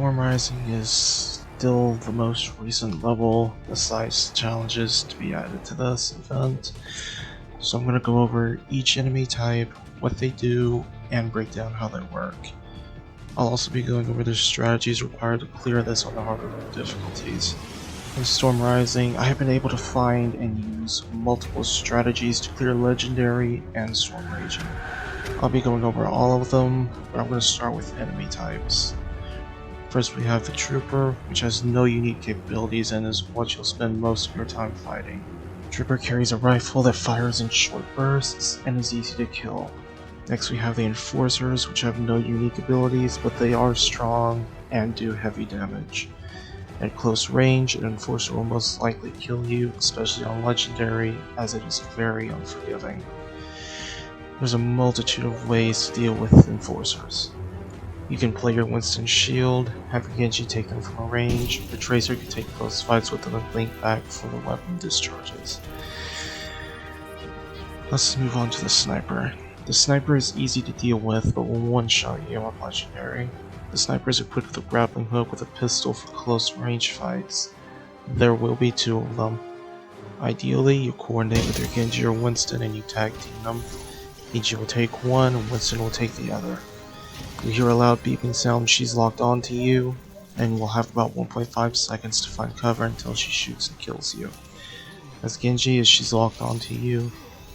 Storm Rising is still the most recent level besides challenges to be added to this event, so I'm going to go over each enemy type, what they do, and break down how they work. I'll also be going over the strategies required to clear this on the harder difficulties. In Storm Rising, I have been able to find and use multiple strategies to clear Legendary and Storm Raging. I'll be going over all of them, but I'm going to start with enemy types. First we have the Trooper, which has no unique capabilities and is what you'll spend most of your time fighting. Trooper carries a rifle that fires in short bursts and is easy to kill. Next we have the Enforcers, which have no unique abilities, but they are strong and do heavy damage. At close range, an Enforcer will most likely kill you, especially on Legendary, as it is very unforgiving. There's a multitude of ways to deal with Enforcers. You can play your Winston shield, have your Genji take them from a range, the Tracer can take close fights with them and blink back before the weapon discharges. Let's move on to the Sniper. The Sniper is easy to deal with, but will one-shot you on Legendary. The Sniper is equipped with a grappling hook with a pistol for close range fights. There will be 2 of them. Ideally, you coordinate with your Genji or Winston and you tag team them. Genji will take one and Winston will take the other. You hear a loud beeping sound when she's locked onto you, and you'll have about 1.5 seconds to find cover until she shoots and kills you. As Genji, as she's locked onto you, you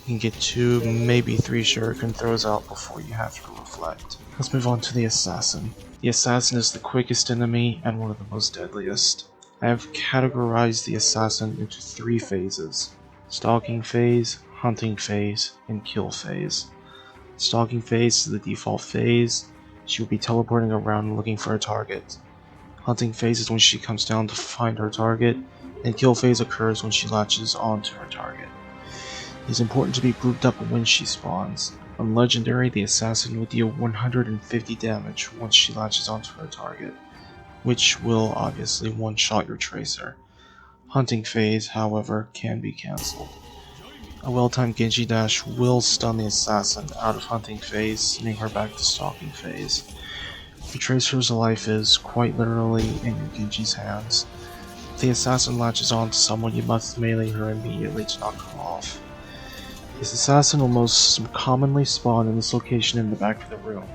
can get 2, maybe 3 shuriken throws out before you have to reflect. Let's move on to the Assassin. The Assassin is the quickest enemy and one of the most deadliest. I have categorized the Assassin into 3 phases: Stalking phase, Hunting phase, and Kill phase. Stalking phase is the default phase. She will be teleporting around looking for a target. Hunting phase is when she comes down to find her target, and Kill phase occurs when she latches onto her target. It is important to be grouped up when she spawns. On Legendary, the Assassin will deal 150 damage once she latches onto her target, which will obviously one-shot your Tracer. Hunting phase, however, can be cancelled. A well-timed Genji dash will stun the Assassin out of Hunting phase, sending her back to Stalking phase. Your Tracer's life is, quite literally, in your Genji's hands. If the Assassin latches on to someone, you must melee her immediately to knock her off. This Assassin will most commonly spawn in this location in the back of the room.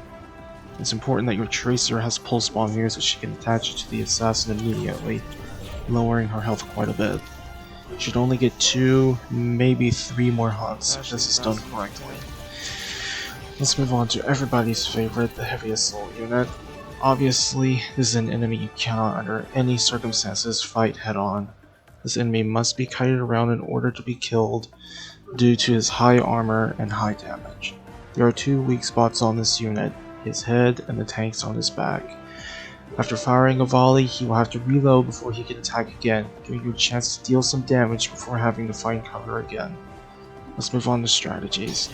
It's important that your Tracer has pull spawn here so she can attach it to the Assassin immediately, lowering her health quite a bit. You should only get 2, maybe 3 more hunts if this is done correctly. Let's move on to everybody's favorite, the Heavy Assault unit. Obviously, this is an enemy you cannot under any circumstances fight head-on. This enemy must be kited around in order to be killed, due to his high armor and high damage. There are 2 weak spots on this unit, his head and the tanks on his back. After firing a volley, he will have to reload before he can attack again, giving you a chance to deal some damage before having to find cover again. Let's move on to strategies.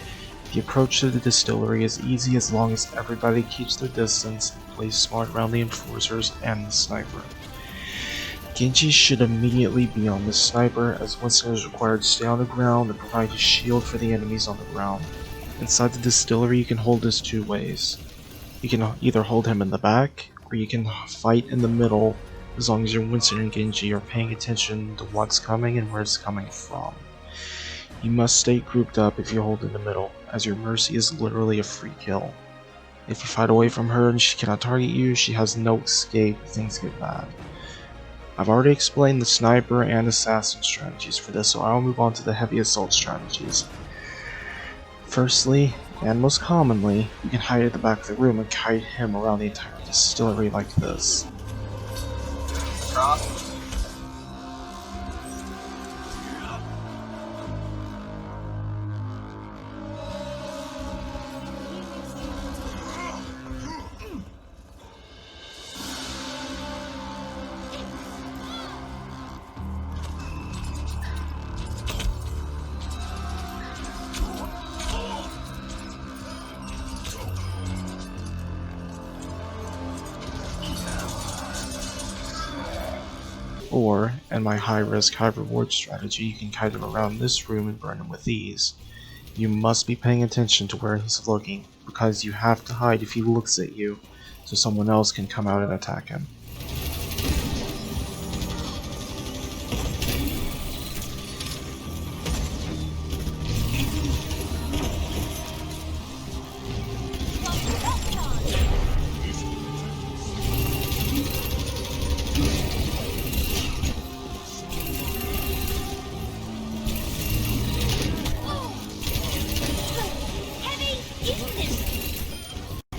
The approach to the distillery is easy as long as everybody keeps their distance and plays smart around the Enforcers and the Sniper. Genji should immediately be on the Sniper, as Winston is required to stay on the ground and provide a shield for the enemies on the ground. Inside the distillery, you can hold this 2 ways. You can either hold him in the back, or you can fight in the middle, as long as your Winston and Genji are paying attention to what's coming and where it's coming from. You must stay grouped up if you hold in the middle, as your Mercy is literally a free kill. If you fight away from her and she cannot target you, she has no escape if things get bad. I've already explained the Sniper and Assassin strategies for this, so I'll move on to the Heavy Assault strategies. Firstly, and most commonly, you can hide at the back of the room and kite him around the entire distillery like this. Cross. Or, in my high-risk, high-reward strategy, you can kite him around this room and burn him with ease. You must be paying attention to where he's looking, because you have to hide if he looks at you, so someone else can come out and attack him.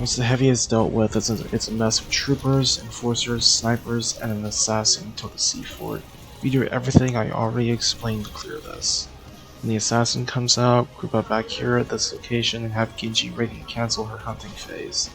Once the heavy is dealt with, it's a mess of troopers, enforcers, snipers, and an assassin until the sea fort. We do everything I already explained to clear this. When the assassin comes out, group up back here at this location and have Genji ready to cancel her hunting phase.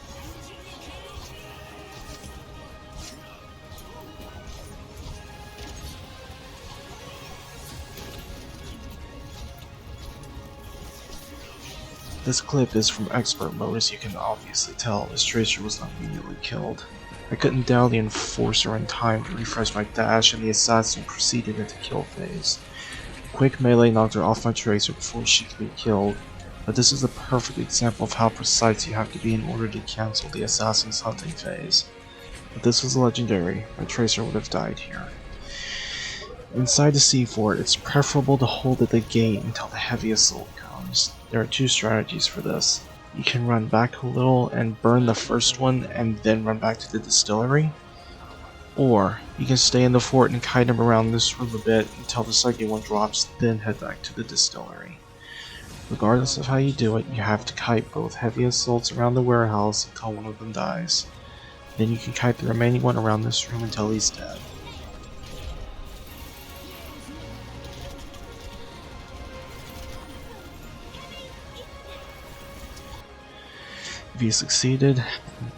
This clip is from expert mode, as you can obviously tell, as Tracer was not immediately killed. I couldn't down the enforcer in time to refresh my dash, and the assassin proceeded into kill phase. A quick melee knocked her off my Tracer before she could be killed, but this is a perfect example of how precise you have to be in order to cancel the assassin's hunting phase. If this was legendary, my Tracer would have died here. Inside the sea fort, it's preferable to hold at the gate until the heavy assault comes. There are two strategies for this. You can run back a little and burn the first one and then run back to the distillery. Or, you can stay in the fort and kite him around this room a bit until the second one drops, then head back to the distillery. Regardless of how you do it, you have to kite both heavy assaults around the warehouse until one of them dies. Then you can kite the remaining one around this room until he's dead. If you succeeded,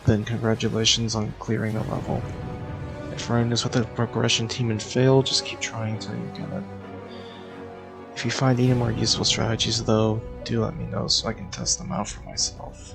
then congratulations on clearing the level. If running this with a progression team and fail, just keep trying until you get it. If you find any more useful strategies though, do let me know so I can test them out for myself.